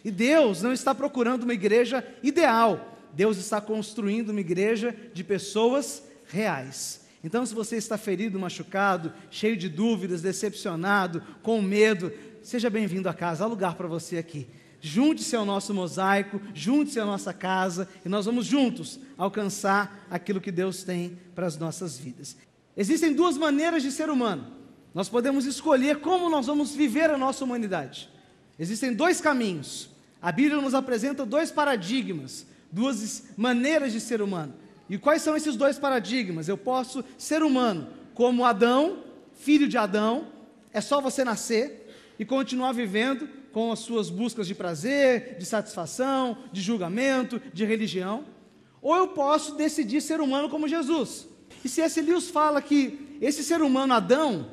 E Deus não está procurando uma igreja ideal. Deus está construindo uma igreja de pessoas reais. Então, se você está ferido, machucado, cheio de dúvidas, decepcionado, com medo, seja bem-vindo a casa, há lugar para você aqui. Junte-se ao nosso mosaico, junte-se à nossa casa, e nós vamos juntos alcançar aquilo que Deus tem para as nossas vidas. Existem duas maneiras de ser humano. Nós podemos escolher como nós vamos viver a nossa humanidade. Existem dois caminhos. A Bíblia nos apresenta dois paradigmas, duas maneiras de ser humano. E quais são esses dois paradigmas? Eu posso ser humano como Adão, filho de Adão, é só você nascer e continuar vivendo com as suas buscas de prazer, de satisfação, de julgamento, de religião. Ou eu posso decidir ser humano como Jesus. E C.S. Lewis fala que esse ser humano Adão,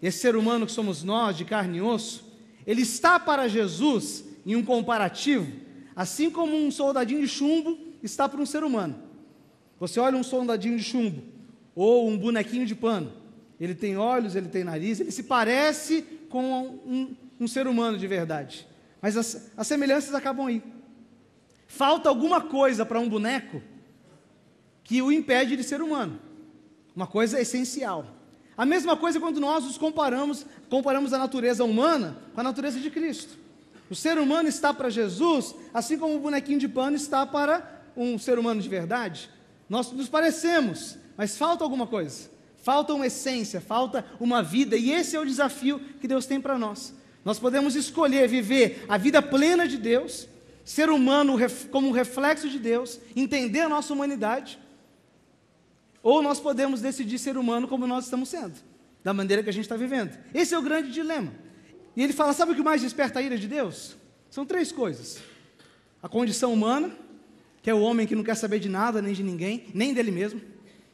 esse ser humano que somos nós, de carne e osso, ele está para Jesus, em um comparativo, assim como um soldadinho de chumbo está para um ser humano. Você olha um soldadinho de chumbo, ou um bonequinho de pano, ele tem olhos, ele tem nariz, ele se parece com um ser humano de verdade, mas as semelhanças acabam aí. Falta alguma coisa para um boneco que o impede de ser humano, uma coisa essencial. A mesma coisa quando nós nos comparamos a natureza humana com a natureza de Cristo. O ser humano está para Jesus, assim como o bonequinho de pano está para um ser humano de verdade. Nós nos parecemos, mas falta alguma coisa, falta uma essência, falta uma vida, e esse é o desafio que Deus tem para nós. Nós podemos escolher viver a vida plena de Deus, ser humano como um reflexo de Deus, entender a nossa humanidade, ou nós podemos decidir ser humano como nós estamos sendo, da maneira que a gente está vivendo. Esse é o grande dilema. E ele fala, sabe o que mais desperta a ira de Deus? São três coisas. A condição humana, que é o homem que não quer saber de nada, nem de ninguém, nem dele mesmo,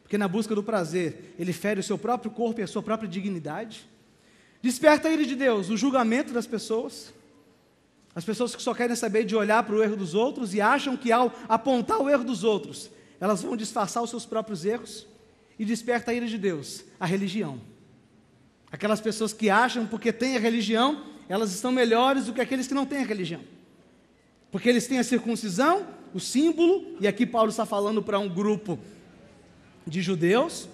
porque na busca do prazer, ele fere o seu próprio corpo e a sua própria dignidade. Desperta a ira de Deus, o julgamento das pessoas, as pessoas que só querem saber de olhar para o erro dos outros e acham que ao apontar o erro dos outros, elas vão disfarçar os seus próprios erros. E desperta a ira de Deus, a religião. Aquelas pessoas que acham, porque têm a religião, elas estão melhores do que aqueles que não têm a religião. Porque eles têm a circuncisão, o símbolo, e aqui Paulo está falando para um grupo de judeus,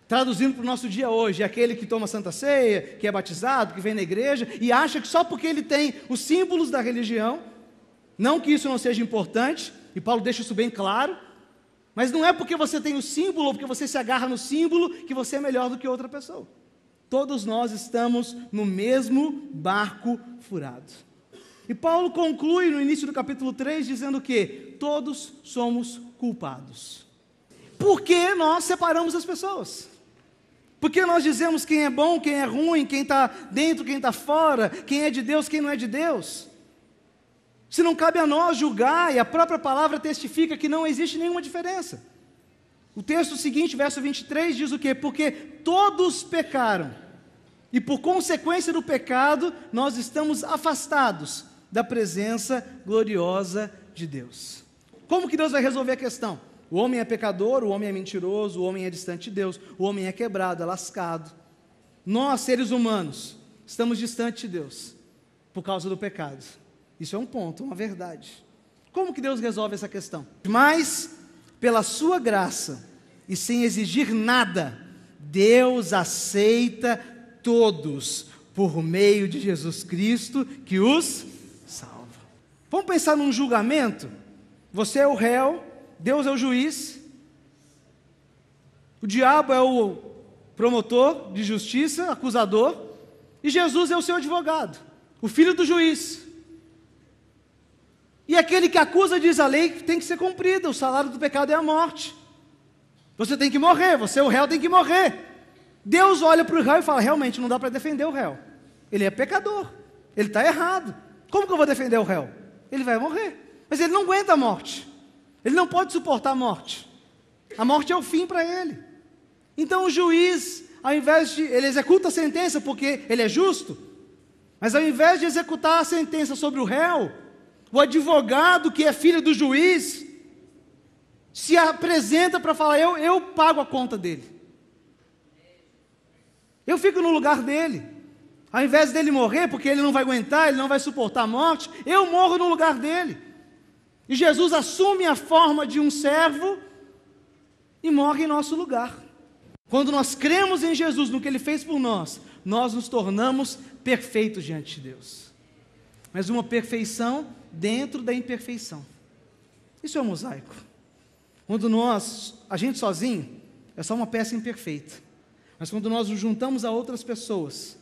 traduzindo para o nosso dia hoje, é aquele que toma Santa Ceia, que é batizado, que vem na igreja, e acha que só porque ele tem os símbolos da religião, não que isso não seja importante, e Paulo deixa isso bem claro, mas não é porque você tem o símbolo, ou porque você se agarra no símbolo, que você é melhor do que outra pessoa. Todos nós estamos no mesmo barco furado. E Paulo conclui no início do capítulo 3, dizendo que todos somos culpados. Por que nós separamos as pessoas? Por que nós dizemos quem é bom, quem é ruim, quem está dentro, quem está fora, quem é de Deus, quem não é de Deus? Se não cabe a nós julgar, e a própria palavra testifica que não existe nenhuma diferença. O texto seguinte, verso 23, diz o quê? Porque todos pecaram, e por consequência do pecado, nós estamos afastados da presença gloriosa de Deus. Como que Deus vai resolver a questão? O homem é pecador, o homem é mentiroso, o homem é distante de Deus, o homem é quebrado, é lascado. Nós, seres humanos, estamos distantes de Deus, por causa do pecado. Isso é um ponto, uma verdade. Como que Deus resolve essa questão? Mas, pela sua graça, e sem exigir nada, Deus aceita todos, por meio de Jesus Cristo, que os salva. Vamos pensar num julgamento? Você é o réu, Deus é o juiz, o diabo é o promotor de justiça, acusador, e Jesus é o seu advogado, o filho do juiz. E aquele que acusa diz: a lei tem que ser cumprida, o salário do pecado é a morte. Você tem que morrer, você, o réu, tem que morrer. Deus olha para o réu e fala: realmente não dá para defender o réu. Ele é pecador, ele está errado. Como que eu vou defender o réu? Ele vai morrer, mas ele não aguenta a morte. Ele não pode suportar a morte. A morte é o fim para ele. Então o juiz, ao invés de... ele executa a sentença porque ele é justo, mas ao invés de executar a sentença sobre o réu, o advogado, que é filho do juiz, se apresenta para falar: eu pago a conta dele. Eu fico no lugar dele. Ao invés dele morrer, porque ele não vai aguentar, ele não vai suportar a morte, eu morro no lugar dele. E Jesus assume a forma de um servo e morre em nosso lugar. Quando nós cremos em Jesus, no que Ele fez por nós, nós nos tornamos perfeitos diante de Deus. Mas uma perfeição dentro da imperfeição. Isso é um mosaico. Quando a gente sozinho, é só uma peça imperfeita. Mas quando nós nos juntamos a outras pessoas,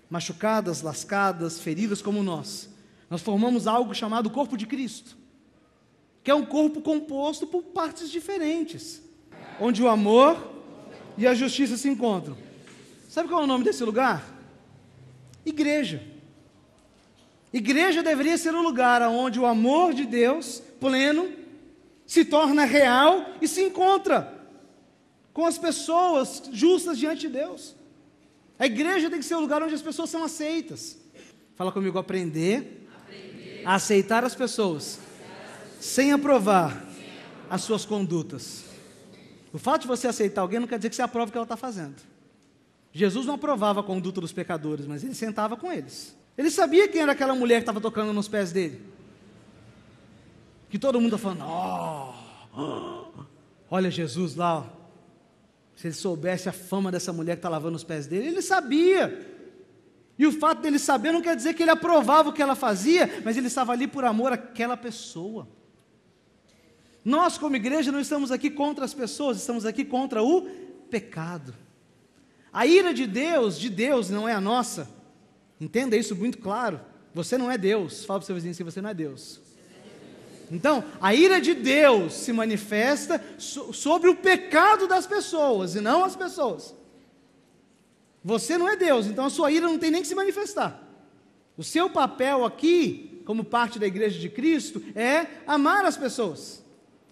machucadas, lascadas, feridas como nós formamos algo chamado corpo de Cristo, que é um corpo composto por partes diferentes, onde o amor e a justiça se encontram. Sabe qual é o nome desse lugar? Igreja. Igreja deveria ser um lugar onde o amor de Deus, pleno, se torna real e se encontra com as pessoas justas diante de Deus. A igreja tem que ser um lugar onde as pessoas são aceitas. Fala comigo, aprender a aceitar as pessoas sem aprovar as suas condutas. O fato de você aceitar alguém não quer dizer que você aprova o que ela está fazendo. Jesus não aprovava a conduta dos pecadores, mas ele sentava com eles. Ele sabia quem era aquela mulher que estava tocando nos pés dele. Que todo mundo está falando, olha Jesus lá, ó. Se ele soubesse a fama dessa mulher que está lavando os pés dele, ele sabia. E o fato dele saber não quer dizer que ele aprovava o que ela fazia, mas ele estava ali por amor àquela pessoa. Nós, como igreja, não estamos aqui contra as pessoas, estamos aqui contra o pecado. A ira de Deus não é a nossa. Entenda isso muito claro. Você não é Deus. Fala para o seu vizinho assim, você não é Deus. Então, a ira de Deus se manifesta sobre o pecado das pessoas, e não as pessoas. Você não é Deus, então a sua ira não tem nem que se manifestar. O seu papel aqui, como parte da igreja de Cristo, é amar as pessoas,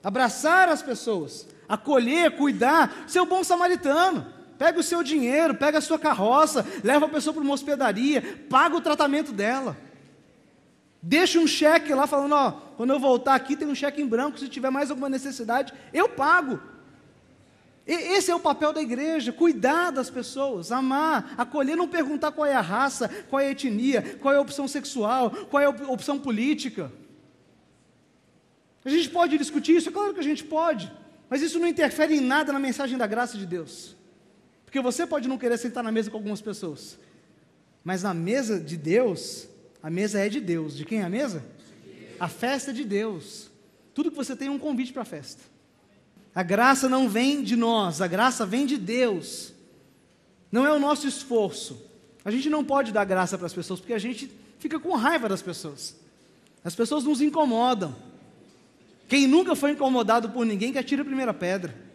abraçar as pessoas, acolher, cuidar, ser o bom samaritano. Pega o seu dinheiro, pega a sua carroça, leva a pessoa para uma hospedaria, paga o tratamento dela. Deixa um cheque lá falando, ó, quando eu voltar aqui tem um cheque em branco, se tiver mais alguma necessidade, eu pago. Esse é o papel da igreja, cuidar das pessoas, amar, acolher, não perguntar qual é a raça, qual é a etnia, qual é a opção sexual, qual é a opção política. A gente pode discutir isso? É claro que a gente pode, mas isso não interfere em nada na mensagem da graça de Deus. Porque você pode não querer sentar na mesa com algumas pessoas, mas na mesa de Deus, a mesa é de Deus. De quem é a mesa? A festa é de Deus. Tudo que você tem é um convite para a festa. A graça não vem de nós, a graça vem de Deus. Não é o nosso esforço. A gente não pode dar graça para as pessoas, porque a gente fica com raiva das pessoas. As pessoas nos incomodam. Quem nunca foi incomodado por ninguém, que atire a primeira pedra.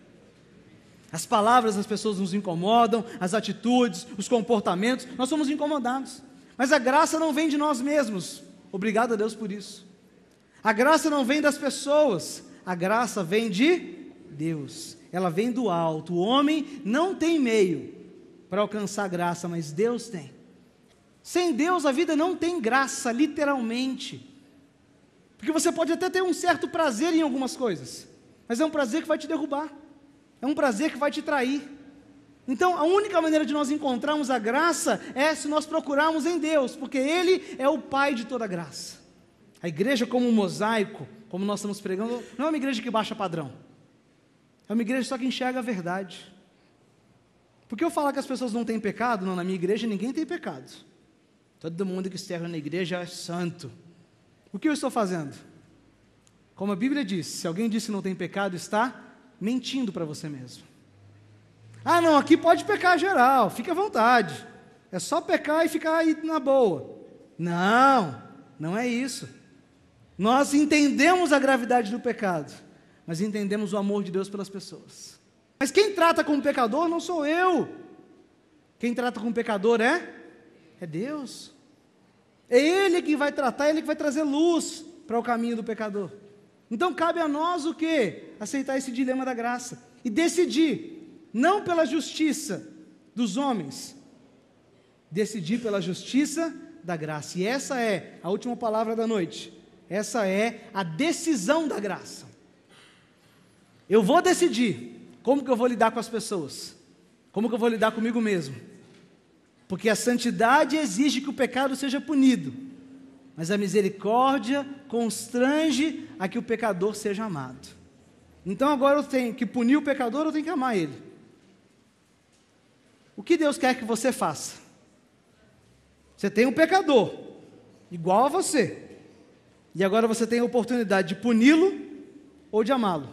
As palavras das pessoas nos incomodam, as atitudes, os comportamentos, nós somos incomodados. Mas a graça não vem de nós mesmos. Obrigado a Deus por isso. A graça não vem das pessoas, a graça vem de Deus. Ela vem do alto. O homem não tem meio para alcançar a graça, mas Deus tem. Sem Deus a vida não tem graça, literalmente. Porque você pode até ter um certo prazer em algumas coisas, mas é um prazer que vai te derrubar. É um prazer que vai te trair. Então, a única maneira de nós encontrarmos a graça é se nós procurarmos em Deus, porque Ele é o Pai de toda graça. A igreja como um mosaico, como nós estamos pregando, não é uma igreja que baixa padrão. É uma igreja só que enxerga a verdade. Porque eu falo que as pessoas não têm pecado? Não, na minha igreja ninguém tem pecado. Todo mundo que serve na igreja é santo. O que eu estou fazendo? Como a Bíblia diz, se alguém disse que não tem pecado, está mentindo para você mesmo. Ah, não, aqui pode pecar geral, fique à vontade. É só pecar e ficar aí na boa. Não, não é isso. Nós entendemos a gravidade do pecado, mas entendemos o amor de Deus pelas pessoas. Mas quem trata com o pecador não sou eu. Quem trata com o pecador é Deus. É Ele que vai tratar, Ele que vai trazer luz para o caminho do pecador. Então cabe a nós o quê? Aceitar esse dilema da graça e decidir, não pela justiça dos homens, decidir pela justiça da graça. E essa é a última palavra da noite. Essa é a decisão da graça. Eu vou decidir como que eu vou lidar com as pessoas, como que eu vou lidar comigo mesmo, Porque a santidade exige que o pecado seja punido, mas a misericórdia constrange a que o pecador seja amado. Então agora eu tenho que punir o pecador, eu tenho que amar ele. O que Deus quer que você faça? Você tem um pecador, igual a você, e agora você tem a oportunidade de puni-lo ou de amá-lo.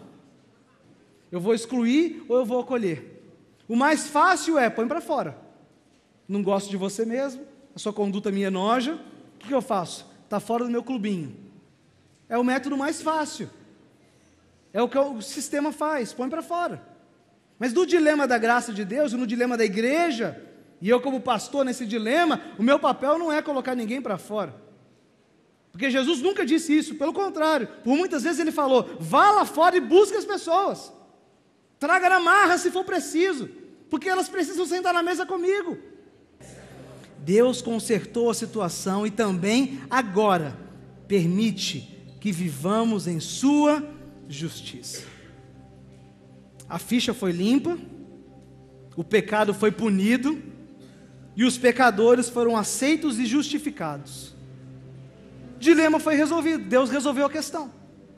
Eu vou excluir ou eu vou acolher? O mais fácil é, põe para fora. Não gosto de você mesmo, a sua conduta me enoja, o que eu faço? Está fora do meu clubinho. É o método mais fácil. É o que o sistema faz, põe para fora. Mas no dilema da graça de Deus, no dilema da igreja, e eu como pastor nesse dilema, o meu papel não é colocar ninguém para fora. Porque Jesus nunca disse isso, pelo contrário, por muitas vezes ele falou, vá lá fora e busque as pessoas. Traga na marra se for preciso, porque elas precisam sentar na mesa comigo. Deus consertou a situação e também agora permite que vivamos em sua justiça. A ficha foi limpa, o pecado foi punido e os pecadores foram aceitos e justificados. O dilema foi resolvido, Deus resolveu a questão.